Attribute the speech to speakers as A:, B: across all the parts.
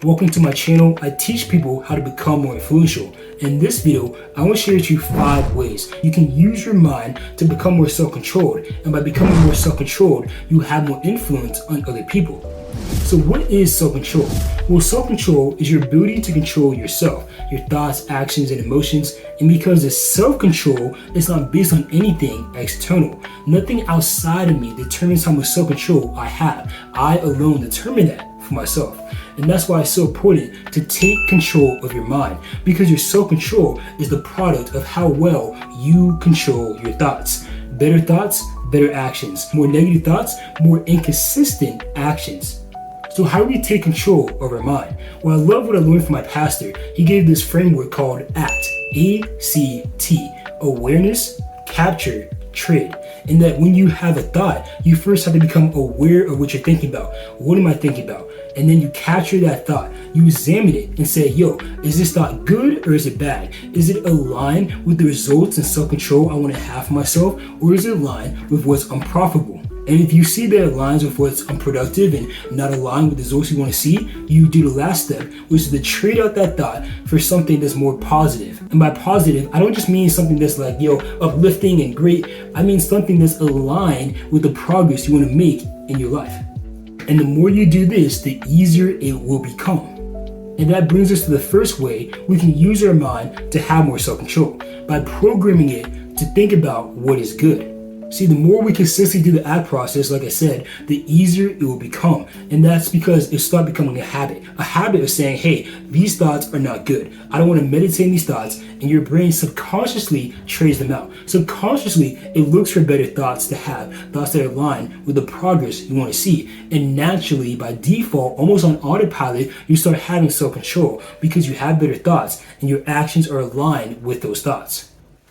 A: Welcome to my channel. I teach people how to become more influential. In this video, I want to share with you 5 ways you can use your mind to become more self-controlled. And by becoming more self-controlled, you have more influence on other people. So what is self-control? Well, self-control is your ability to control yourself, your thoughts, actions, and emotions. And because it's self-control, it's not based on anything external. Nothing outside of me determines how much self-control I have. I alone determine that for myself. And that's why it's so important to take control of your mind, because your self-control is the product of how well you control your thoughts. Better thoughts, better actions. More negative thoughts, more inconsistent actions. So how do we take control of our mind? Well, I love what I learned from my pastor. He gave this framework called ACT, A-C-T, awareness, capture, trade. And that when you have a thought, you first have to become aware of what you're thinking about. What am I thinking about? And then you capture that thought. You examine it and say, yo, is this thought good or is it bad? Is it aligned with the results and self-control I want to have for myself? Or is it aligned with what's unprofitable? And if you see that it aligns with what's unproductive and not aligned with the results you want to see, you do the last step, which is to trade out that thought for something that's more positive. And by positive, I don't just mean something that's like, yo, uplifting and great. I mean something that's aligned with the progress you want to make in your life. And the more you do this, the easier it will become. And that brings us to the first way we can use our mind to have more self-control, by programming it to think about what is good. See, the more we consistently do the ACT process, like I said, the easier it will become. And that's because it starts becoming a habit of saying, hey, these thoughts are not good. I don't want to meditate on these thoughts. And your brain subconsciously trades them out. Subconsciously, it looks for better thoughts to have, thoughts that are aligned with the progress you want to see. And naturally, by default, almost on autopilot, you start having self-control because you have better thoughts and your actions are aligned with those thoughts.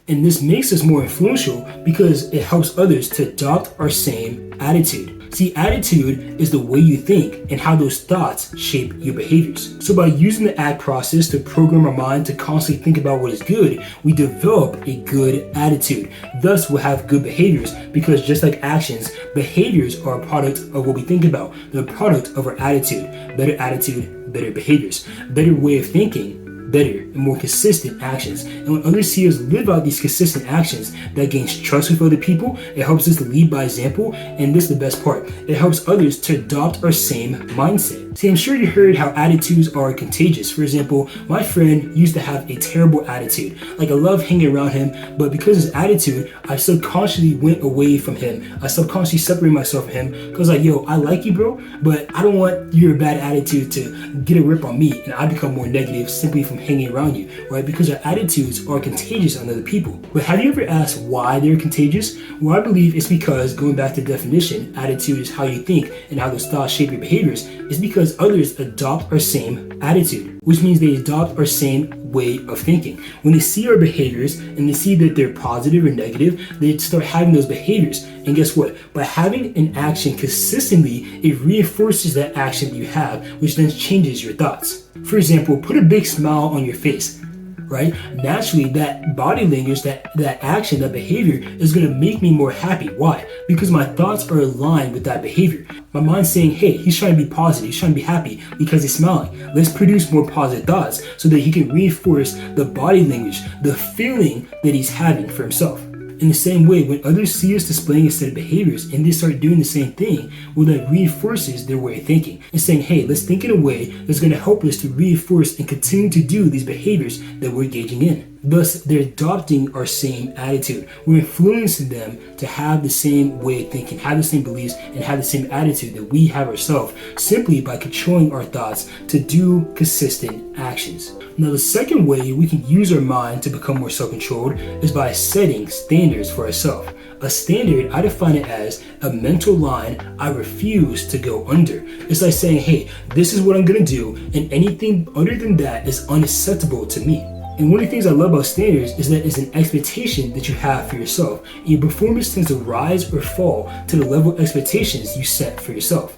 A: And this makes us more influential because it helps others to adopt our same attitude. See, attitude is the way you think and how those thoughts shape your behaviors. So by using the ACT process to program our mind to constantly think about what is good, we develop a good attitude. Thus, we'll have good behaviors because just like actions, behaviors are a product of what we think about. They're a product of our attitude. Attitude, better behaviors. Better way of thinking, better and more consistent actions. And when others see us live out these consistent actions, that gains trust with other people. It helps us to lead by example. And this is the best part. It helps others to adopt our same mindset. See, I'm sure you heard how attitudes are contagious. For example, my friend used to have a terrible attitude. Like, I love hanging around him, but because of his attitude, I subconsciously went away from him. I subconsciously separated myself from him because like, yo, I like you, bro, but I don't want your bad attitude to get a rip on me and I become more negative simply from hanging around you, right? Because our attitudes are contagious on other people. But have you ever asked why they're contagious? Well, I believe it's because, going back to the definition, attitude is how you think and how those thoughts shape your behaviors. It's because others adopt our same attitude, which means they adopt our same way of thinking. When they see our behaviors and they see that they're positive or negative, they start having those behaviors. And guess what? By having an action consistently, it reinforces that action that you have, which then changes your thoughts. For example, put a big smile on your face, right? Naturally, that body language, that action, that behavior is going to make me more happy. Why? Because my thoughts are aligned with that behavior. My mind's saying, hey, he's trying to be positive. He's trying to be happy because he's smiling. Let's produce more positive thoughts so that he can reinforce the body language, the feeling that he's having for himself. In the same way, when others see us displaying a set of behaviors and they start doing the same thing, well, that reinforces their way of thinking and saying, hey, let's think in a way that's going to help us to reinforce and continue to do these behaviors that we're engaging in. Thus, they're adopting our same attitude. We're influencing them to have the same way of thinking, have the same beliefs, and have the same attitude that we have ourselves, simply by controlling our thoughts to do consistent actions. Now, the second way we can use our mind to become more self-controlled is by setting standards for ourselves. A standard, I define it as a mental line I refuse to go under. It's like saying, hey, this is what I'm going to do, and anything other than that is unacceptable to me. And one of the things I love about standards is that it's an expectation that you have for yourself. And your performance tends to rise or fall to the level of expectations you set for yourself.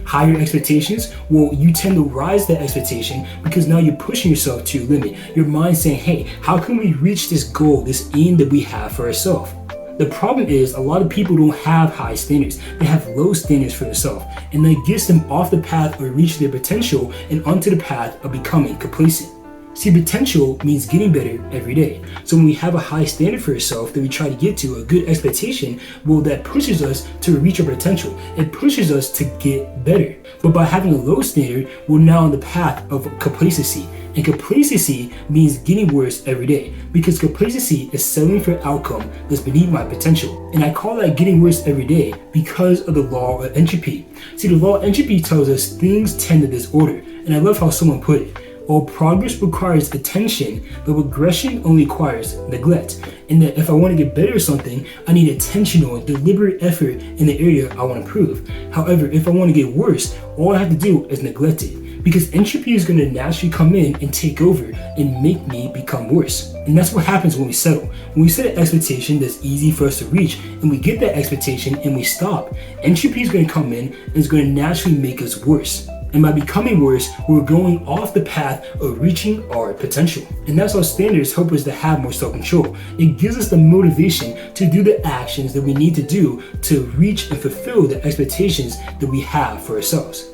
A: Higher expectations, well, you tend to rise that expectation because now you're pushing yourself to your limit. Your mind's saying, hey, how can we reach this goal, this aim that we have for ourselves? The problem is a lot of people don't have high standards. They have low standards for themselves, and that gets them off the path of reaching their potential and onto the path of becoming complacent. See, potential means getting better every day. So when we have a high standard for ourselves that we try to get to, a good expectation, well, that pushes us to reach our potential. It pushes us to get better. But by having a low standard, we're now on the path of complacency. And complacency means getting worse every day, because complacency is settling for an outcome that's beneath my potential. And I call that getting worse every day because of the law of entropy. See, the law of entropy tells us things tend to disorder. And I love how someone put it. While progress requires attention, but regression only requires neglect. And that if I want to get better at something, I need intentional and deliberate effort in the area I want to improve. However, if I want to get worse, all I have to do is neglect it. Because entropy is going to naturally come in and take over and make me become worse. And that's what happens when we settle. When we set an expectation that's easy for us to reach, and we get that expectation and we stop, entropy is going to come in and is going to naturally make us worse. And by becoming worse, we're going off the path of reaching our potential. And that's how standards help us to have more self-control. It gives us the motivation to do the actions that we need to do to reach and fulfill the expectations that we have for ourselves.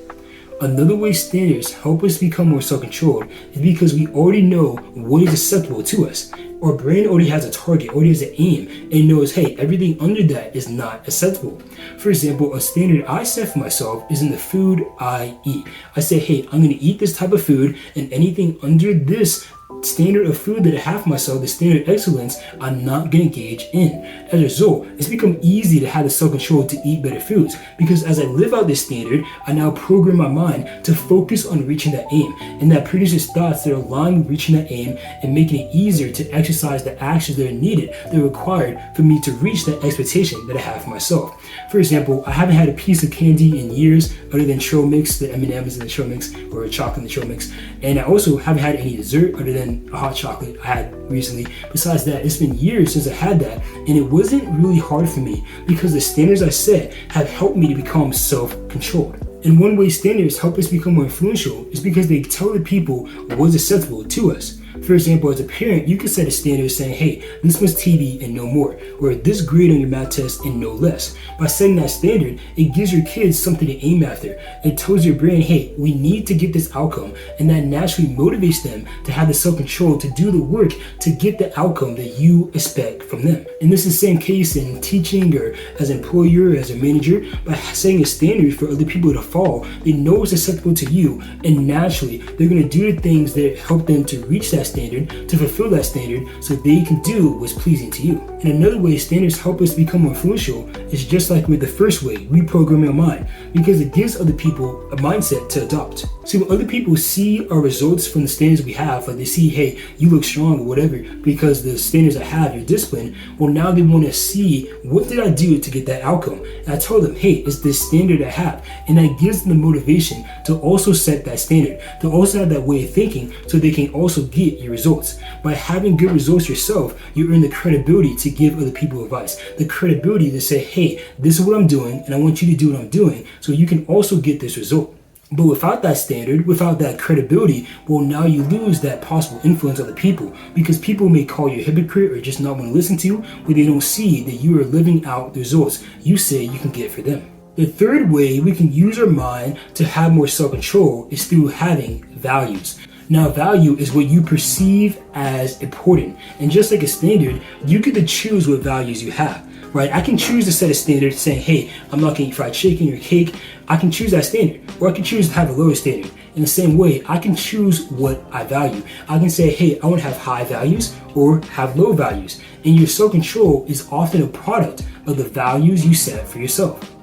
A: Another way standards help us become more self-controlled is because we already know what is acceptable to us. Our brain already has a target, already has an aim, and knows, hey, everything under that is not acceptable. For example, a standard I set for myself is in the food I eat. I say, hey, I'm going to eat this type of food, and anything under this standard of food that I have for myself, the standard of excellence, I'm not going to engage in. As a result, it's become easy to have the self-control to eat better foods, because as I live out this standard, I now program my mind to focus on reaching that aim, and that produces thoughts that are aligned with reaching that aim and making it easier to exercise the actions that are needed, that are required for me to reach that expectation that I have for myself. For example, I haven't had a piece of candy in years other than trail mix, the M&Ms in the trail mix, or chocolate in the trail mix, and I also haven't had any dessert other than a hot chocolate I had recently. Besides that, it's been years since I had that, and it wasn't really hard for me because the standards I set have helped me to become self-controlled. And one way standards help us become more influential is because they tell the people what's acceptable to us. For example, as a parent, you can set a standard saying, hey, this much TV and no more, or this grade on your math test and no less. By setting that standard, it gives your kids something to aim after. It tells your brain, hey, we need to get this outcome, and that naturally motivates them to have the self-control to do the work to get the outcome that you expect from them. And this is the same case in teaching or as an employer, as a manager. By setting a standard for other people to follow, they know it's acceptable to you, and naturally, they're going to do the things that help them to reach that standard, to fulfill that standard, so they can do what's pleasing to you. And another way standards help us become more influential is just like with the first way, reprogramming our mind, because it gives other people a mindset to adopt. See, when other people see our results from the standards we have, like they see, hey, you look strong or whatever, because the standards I have, your discipline, well, now they want to see, what did I do to get that outcome? And I tell them, hey, it's this standard I have, and that gives them the motivation to also set that standard, to also have that way of thinking, so they can also get your results. By having good results yourself, you earn the credibility to give other people advice, the credibility to say, hey, this is what I'm doing, and I want you to do what I'm doing, so you can also get this result. But without that standard, without that credibility, well, now you lose that possible influence of the people, because people may call you a hypocrite or just not want to listen to you, but they don't see that you are living out the results you say you can get for them. The third way we can use our mind to have more self-control is through having values. Now, value is what you perceive as important, and just like a standard, you get to choose what values you have. Right? I can choose to set a standard saying, hey, I'm not going to eat fried chicken or cake. I can choose that standard, or I can choose to have a lower standard. In the same way, I can choose what I value. I can say, hey, I want to have high values or have low values. And your self-control is often a product of the values you set for yourself.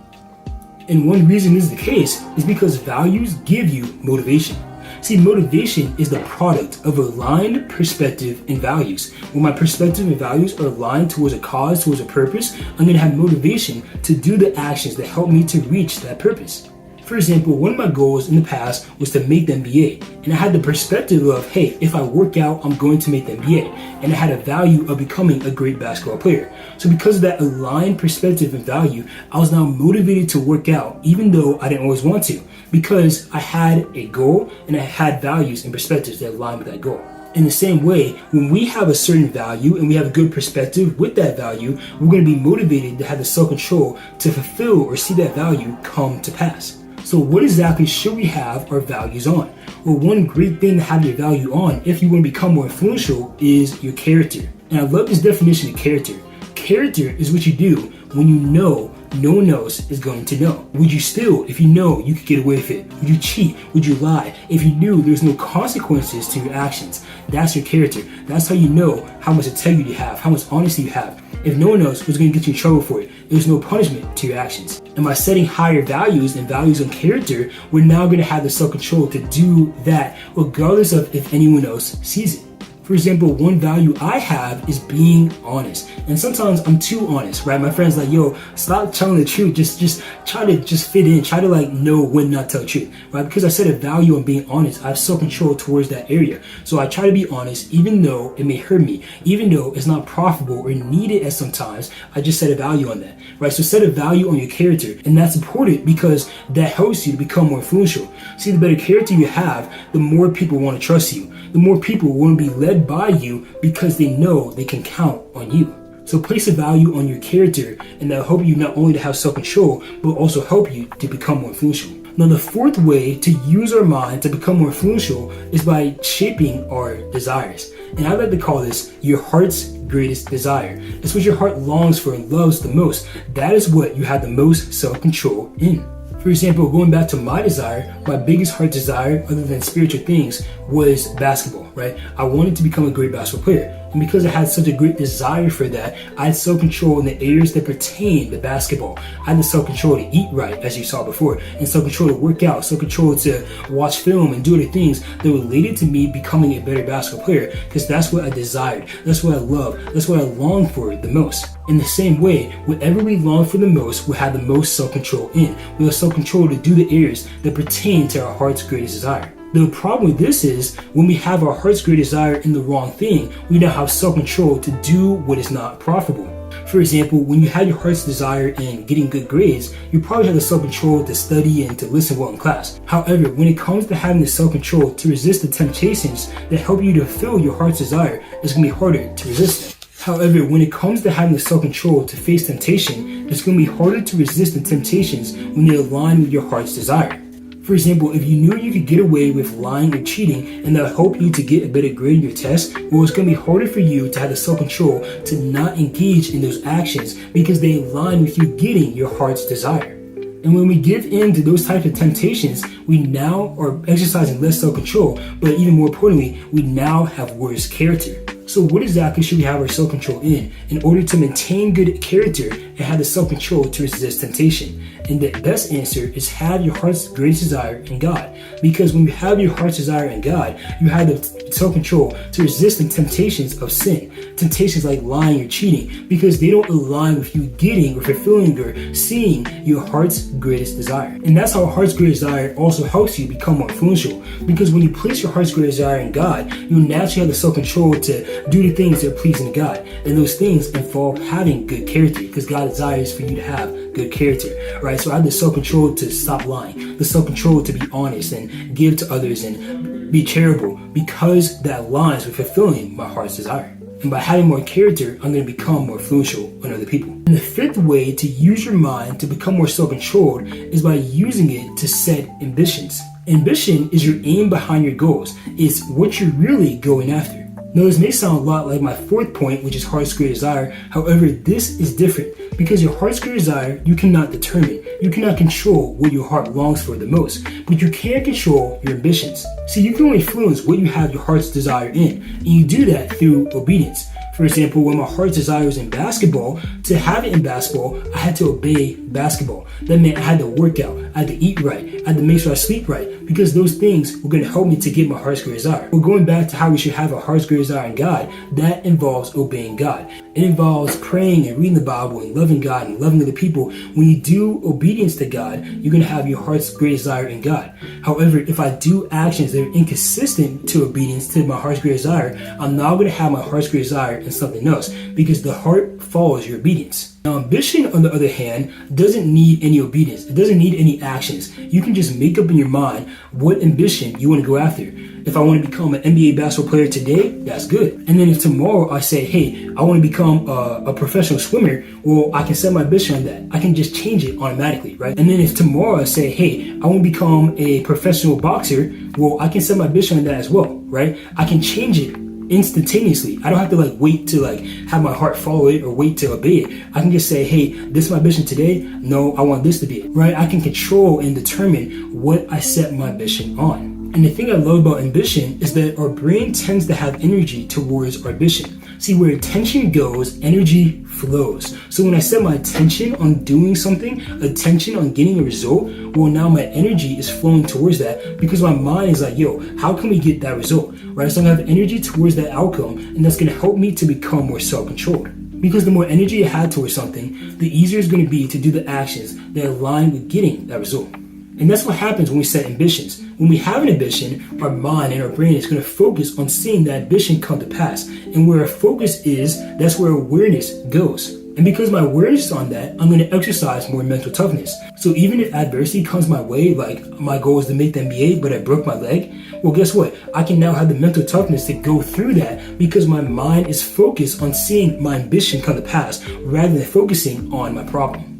A: And one reason this is the case is because values give you motivation. See, motivation is the product of aligned perspective and values. When my perspective and values are aligned towards a cause, towards a purpose, I'm going to have motivation to do the actions that help me to reach that purpose. For example, one of my goals in the past was to make the NBA, and I had the perspective of, hey, if I work out, I'm going to make the NBA, and I had a value of becoming a great basketball player. So because of that aligned perspective and value, I was now motivated to work out, even though I didn't always want to, because I had a goal and I had values and perspectives that aligned with that goal. In the same way, when we have a certain value and we have a good perspective with that value, we're going to be motivated to have the self-control to fulfill or see that value come to pass. So what exactly should we have our values on? Well, one great thing to have your value on if you want to become more influential is your character. And I love this definition of character. Character is what you do when you know no one else is going to know. Would you steal if you know you could get away with it? Would you cheat? Would you lie if you knew there's no consequences to your actions? That's your character. That's how you know how much integrity you have, how much honesty you have. If no one else was going to get you in trouble for it, there's no punishment to your actions. And by setting higher values and values on character, we're now going to have the self-control to do that regardless of if anyone else sees it. For example, one value I have is being honest. And sometimes I'm too honest, right? My friend's like, yo, stop telling the truth. Just try to fit in. Try to know when not to tell the truth, right? Because I set a value on being honest, I have self-control towards that area. So I try to be honest, even though it may hurt me, even though it's not profitable or needed at some times, I just set a value on that, right? So set a value on your character. And that's important because that helps you to become more influential. See, the better character you have, the more people want to trust you. The more people want to be led by you because they know they can count on you. So place a value on your character, and that'll help you not only to have self-control, but also help you to become more influential. Now, the fourth way to use our mind to become more influential is by shaping our desires. And I like to call this your heart's greatest desire. It's what your heart longs for and loves the most. That is what you have the most self-control in. For example, going back to my desire, my biggest heart desire, other than spiritual things, was basketball, right? I wanted to become a great basketball player. And because I had such a great desire for that, I had self-control in the areas that pertain to basketball. I had the self-control to eat right, as you saw before, and self-control to work out, self-control to watch film and do other things that related to me becoming a better basketball player, because that's what I desired, that's what I love, that's what I long for the most. In the same way, whatever we long for the most, we have the most self-control in. We have self-control to do the areas that pertain to our heart's greatest desire. The problem with this is when we have our heart's greatest desire in the wrong thing, we now have self-control to do what is not profitable. For example, when you had your heart's desire in getting good grades, you probably have the self-control to study and to listen well in class. However, when it comes to having the self-control to resist the temptations that help you to fulfill your heart's desire, it's going to be harder to resist them. However, when it comes to having the self-control to face temptation, it's going to be harder to resist the temptations when they align with your heart's desire. For example, if you knew you could get away with lying or cheating and that would help you to get a better grade in your test, well, it's going to be harder for you to have the self-control to not engage in those actions because they align with you getting your heart's desire. And when we give in to those types of temptations, we now are exercising less self-control, but even more importantly, we now have worse character. So what exactly should we have our self-control in order to maintain good character and have the self-control to resist temptation? And the best answer is have your heart's greatest desire in God. Because when you have your heart's desire in God, you have the self-control to resist the temptations of sin. Temptations like lying or cheating, because they don't align with you getting or fulfilling or seeing your heart's greatest desire. And that's how heart's greatest desire also helps you become more influential. Because when you place your heart's greatest desire in God, you naturally have the self-control to do the things that are pleasing to God. And those things involve having good character, because God desires for you to have good character, right? So I have the self-control to stop lying, the self-control to be honest and give to others and be charitable, because that aligns with fulfilling my heart's desire. And by having more character, I'm going to become more influential on other people. And the fifth way to use your mind to become more self-controlled is by using it to set ambitions. Ambition is your aim behind your goals. It's what you're really going after. Now, this may sound a lot like my fourth point, which is heart's greatest desire. However, this is different because your heart's greatest desire, you cannot determine. You cannot control what your heart longs for the most, but you can control your ambitions. See, you can only influence what you have your heart's desire in, and you do that through obedience. For example, when my heart's desire was in basketball, to have it in basketball, I had to obey basketball. That meant I had to work out, I had to eat right, I had to make sure I sleep right, because those things were going to help me to get my heart's greatest desire. But going back to how we should have a heart's greatest desire in God, that involves obeying God. It involves praying and reading the Bible and loving God and loving other people. When you do obedience to God, you're going to have your heart's great desire in God. However, if I do actions that are inconsistent to obedience to my heart's great desire, I'm now going to have my heart's great desire in something else, because the heart follows your obedience. Now, ambition, on the other hand, doesn't need any obedience. It doesn't need any actions. You can just make up in your mind what ambition you want to go after. If I want to become an NBA basketball player today, that's good. And then if tomorrow I say, hey, I want to become a professional swimmer, well, I can set my ambition on that. I can just change it automatically, right? And then if tomorrow I say, hey, I want to become a professional boxer, well, I can set my ambition on that as well, right? I can change it instantaneously. I don't have to wait to have my heart follow it or wait to obey it. I can just say, hey, this is my ambition today. No, I want this to be it, right? I can control and determine what I set my ambition on. And the thing I love about ambition is that our brain tends to have energy towards our ambition. See, where attention goes, energy flows. So when I set my attention on doing something, attention on getting a result, well, now my energy is flowing towards that, because my mind is like, yo, how can we get that result, right? So I'm gonna have energy towards that outcome, and that's gonna help me to become more self-controlled. Because the more energy I have towards something, the easier it's gonna be to do the actions that align with getting that result. And that's what happens when we set ambitions. When we have an ambition, our mind and our brain is going to focus on seeing that ambition come to pass. And where our focus is, that's where awareness goes. And because my awareness is on that, I'm going to exercise more mental toughness. So even if adversity comes my way, like my goal is to make the NBA, but I broke my leg, well, guess what? I can now have the mental toughness to go through that, because my mind is focused on seeing my ambition come to pass rather than focusing on my problem.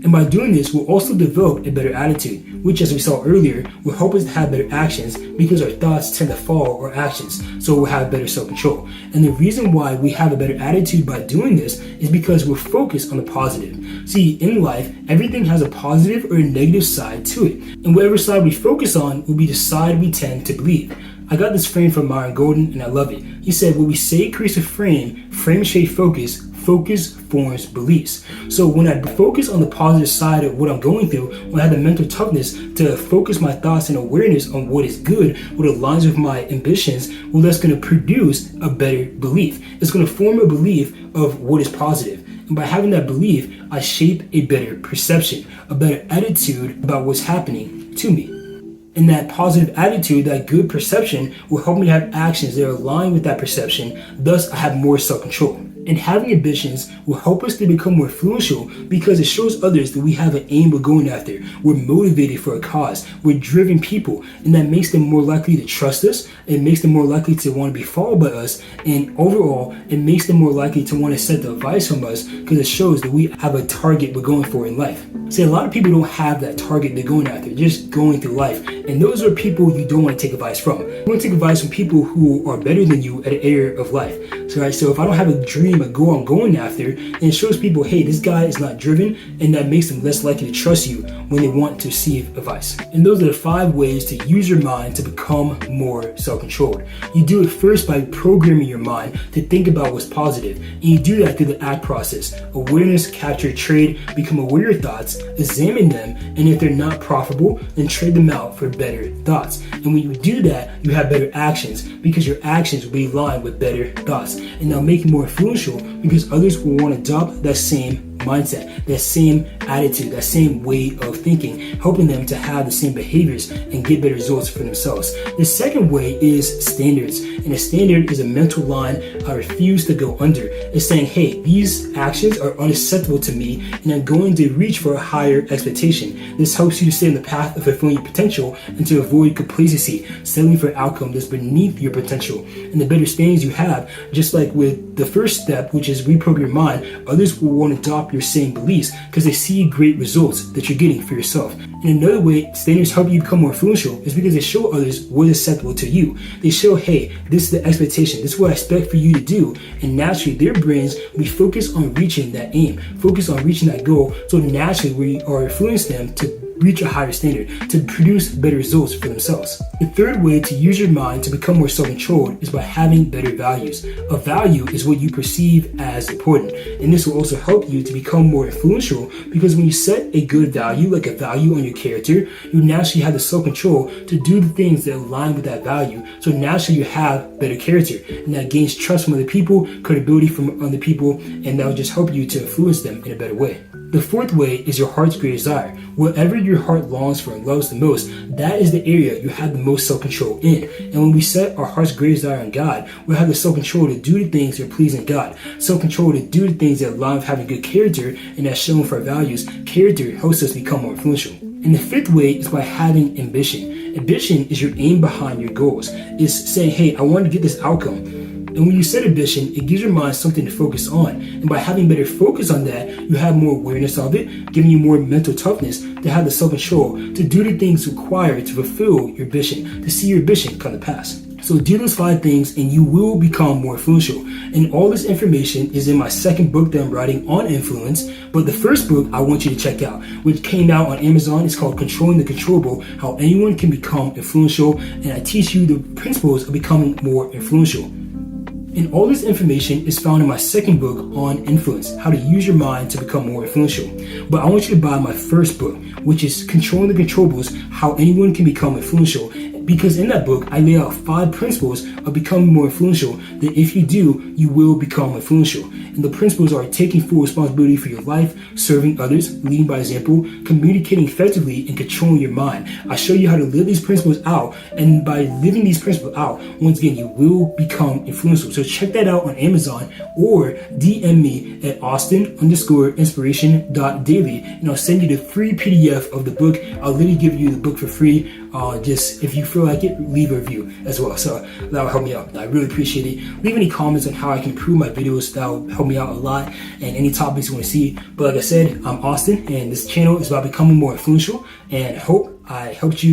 A: And by doing this, we'll also develop a better attitude, which, as we saw earlier, will help us to have better actions, because our thoughts tend to follow our actions. So we'll have better self-control. And the reason why we have a better attitude by doing this is because we're focused on the positive. See, in life, everything has a positive or a negative side to it. And whatever side we focus on will be the side we tend to believe. I got this frame from Myron Golden, and I love it. He said, what we say creates a frame, frame shape focus, focus forms beliefs. So when I focus on the positive side of what I'm going through, when I have the mental toughness to focus my thoughts and awareness on what is good, what aligns with my ambitions, well, that's going to produce a better belief. It's going to form a belief of what is positive. And by having that belief, I shape a better perception, a better attitude about what's happening to me. And that positive attitude, that good perception, will help me have actions that are aligned with that perception. Thus, I have more self-control. And having ambitions will help us to become more influential, because it shows others that we have an aim we're going after. We're motivated for a cause. We're driven people. And that makes them more likely to trust us. It makes them more likely to want to be followed by us. And overall, it makes them more likely to want to set the advice from us, because it shows that we have a target we're going for in life. See, a lot of people don't have that target they're going after. They're just going through life. And those are people you don't want to take advice from. You want to take advice from people who are better than you at an area of life. So if I don't have a dream, a goal I'm going after, and it shows people, hey, this guy is not driven, and that makes them less likely to trust you when they want to receive advice. And those are the 5 ways to use your mind to become more self-controlled. You do it first by programming your mind to think about what's positive. And you do that through the ACT process. Awareness, capture, trade, become aware of your thoughts, examine them, and if they're not profitable, then trade them out for better thoughts. And when you do that, you have better actions, because your actions will be aligned with better thoughts. And they'll make you more influential, because others will want to adopt that same mindset, that same attitude, that same way of thinking, helping them to have the same behaviors and get better results for themselves. The second way is standards. And a standard is a mental line I refuse to go under. It's saying, hey, these actions are unacceptable to me, and I'm going to reach for a higher expectation. This helps you to stay on the path of fulfilling your potential and to avoid complacency, settling for an outcome that's beneath your potential. And the better standards you have, just like with the first step, which is reprogram your mind, others will want to adopt your same beliefs because they see great results that you're getting for yourself. And another way standards help you become more influential is because they show others what is acceptable to you. They show, hey, this is the expectation, this is what I expect for you to do. And naturally, their brains will be focused on reaching that aim, focused on reaching that goal. So naturally, we are influencing them to reach a higher standard, to produce better results for themselves. The third way to use your mind to become more self-controlled is by having better values. A value is what you perceive as important, and this will also help you to become more influential, because when you set a good value, like a value on your character, you naturally have the self-control to do the things that align with that value. So naturally you have better character, and that gains trust from other people, credibility from other people, and that will just help you to influence them in a better way. The fourth way is your heart's greatest desire. Whatever your heart longs for and loves the most, that is the area you have the most self-control in. And when we set our heart's greatest desire on God, we'll have the self-control to do the things that are pleasing God. Self-control to do the things that align with having good character, and that's shown for our values. Character helps us become more influential. And the fifth way is by having ambition. Ambition is your aim behind your goals. It's saying, hey, I want to get this outcome. And when you set ambition, it gives your mind something to focus on. And by having better focus on that, you have more awareness of it, giving you more mental toughness to have the self-control to do the things required to fulfill your ambition, to see your ambition come to pass. So do those 5 things and you will become more influential. And all this information is in my second book that I'm writing on influence. But the first book I want you to check out, which came out on Amazon, is called Controlling the Controllable, How Anyone Can Become Influential. And I teach you the principles of becoming more influential. And all this information is found in my second book on influence, how to use your mind to become more influential. But I want you to buy my first book, which is Controlling the Controllables, How Anyone Can Become Influential. Because in that book, I lay out 5 principles of becoming more influential that if you do, you will become influential. And the principles are taking full responsibility for your life, serving others, leading by example, communicating effectively, and controlling your mind. I show you how to live these principles out, and by living these principles out, once again, you will become influential. So check that out on Amazon, or DM me at austin_inspiration.daily, and I'll send you the free PDF of the book. I'll literally give you the book for free. Just if you feel like it, leave a review as well. So that will help me out. I really appreciate it. Leave any comments on how I can improve my videos. That will help me out a lot. And any topics you want to see. But like I said, I'm Austin, and this channel is about becoming more influential. And I hope I helped you